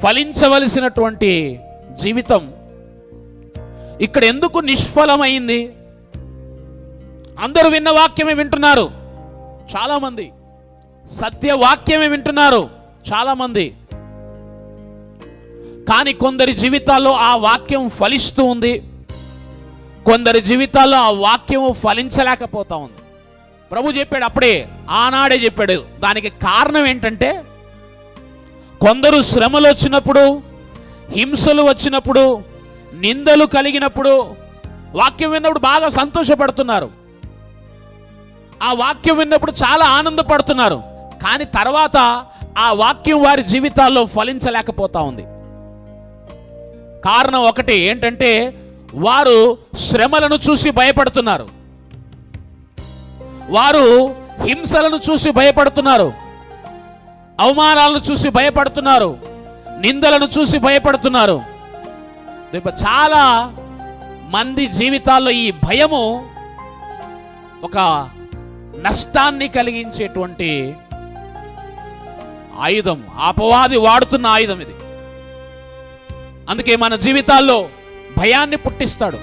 ఫలించవలసినటువంటి జీవితం ఇక్కడ ఎందుకు నిష్ఫలమైంది? అందరూ విన్న వాక్యమే వింటున్నారు చాలామంది, సత్యవాక్యమే వింటున్నారు చాలామంది, కానీ కొందరి జీవితాల్లో ఆ వాక్యం ఫలిస్తూ ఉంది, కొందరి జీవితాల్లో ఆ వాక్యం ఫలించలేకపోతా ఉంది. ప్రభు చెప్పాడు, అప్పుడే ఆనాడే చెప్పాడు. దానికి కారణం ఏంటంటే, కొందరు శ్రమలు వచ్చినప్పుడు, హింసలు వచ్చినప్పుడు, నిందలు కలిగినప్పుడు వాక్యం విన్నప్పుడు బాగా సంతోషపడుతున్నారు, ఆ వాక్యం విన్నప్పుడు చాలా ఆనందపడుతున్నారు, కానీ తర్వాత ఆ వాక్యం వారి జీవితాల్లో ఫలించలేకపోతా ఉంది. కారణం ఒకటి ఏంటంటే, వారు శ్రమలను చూసి భయపడుతున్నారు, వారు హింసలను చూసి భయపడుతున్నారు, అవమానాలను చూసి భయపడుతున్నారు, నిందలను చూసి భయపడుతున్నారు. చాలా మంది జీవితాల్లో ఈ భయము ఒక నష్టాన్ని కలిగించేటువంటి ఆయుధం, అపవాది వాడుతున్న ఆయుధం ఇది. అందుకే మన జీవితాల్లో భయాన్ని పుట్టిస్తాడు.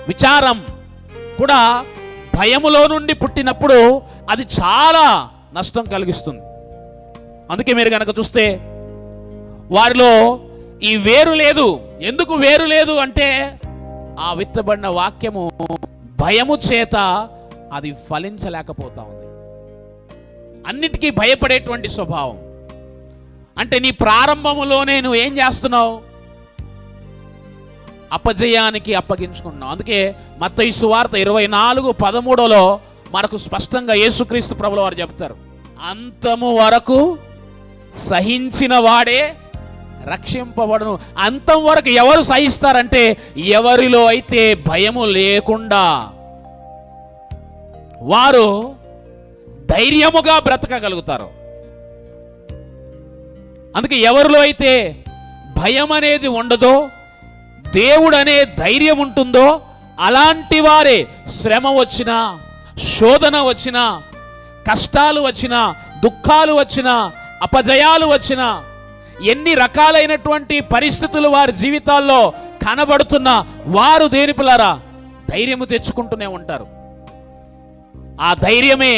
విచారం కూడా భయములో నుండి పుట్టినప్పుడు అది చాలా నష్టం కలిగిస్తుంది. అందుకే మీరు కనుక చూస్తే వారిలో ఈ వేరు లేదు. ఎందుకు వేరు లేదు అంటే, ఆ విత్తబడిన వాక్యము భయము చేత అది ఫలించలేకపోతా ఉంది. అన్నిటికీ భయపడేటువంటి స్వభావం. అంటే నీ ప్రారంభములోనే నువ్వు ఏం చేస్తున్నావు? అపజయానికి అప్పగించుకుంటున్నావు. అందుకే మత్తయి సువార్త 24:13లో మనకు స్పష్టంగా యేసుక్రీస్తు ప్రభుల వారు చెప్తారు, అంతము వరకు సహించిన వాడే రక్షింపబడును. అంతం వరకు ఎవరు సహిస్తారంటే, ఎవరిలో అయితే భయము లేకుండా వారు ధైర్యముగా బ్రతకగలుగుతారు. అందుకే ఎవరిలో అయితే భయం అనేది ఉండదో, దేవుడు అనే ధైర్యం ఉంటుందో, అలాంటి వారే శ్రమ వచ్చినా, శోధన వచ్చినా, కష్టాలు వచ్చినా, దుఃఖాలు వచ్చినా, అపజయాలు వచ్చినా, ఎన్ని రకాలైనటువంటి పరిస్థితులు వారి జీవితాల్లో కనబడుతున్నా వారు దేని పిల్లరా ధైర్యము తెచ్చుకుంటూనే ఉంటారు. ఆ ధైర్యమే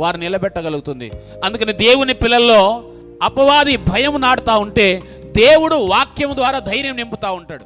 వారు నిలబెట్టగలుగుతుంది. అందుకని దేవుని పిల్లల్లో అపవాది భయం నాటుతా ఉంటే, దేవుడు వాక్యం ద్వారా ధైర్యం నింపుతా ఉంటాడు.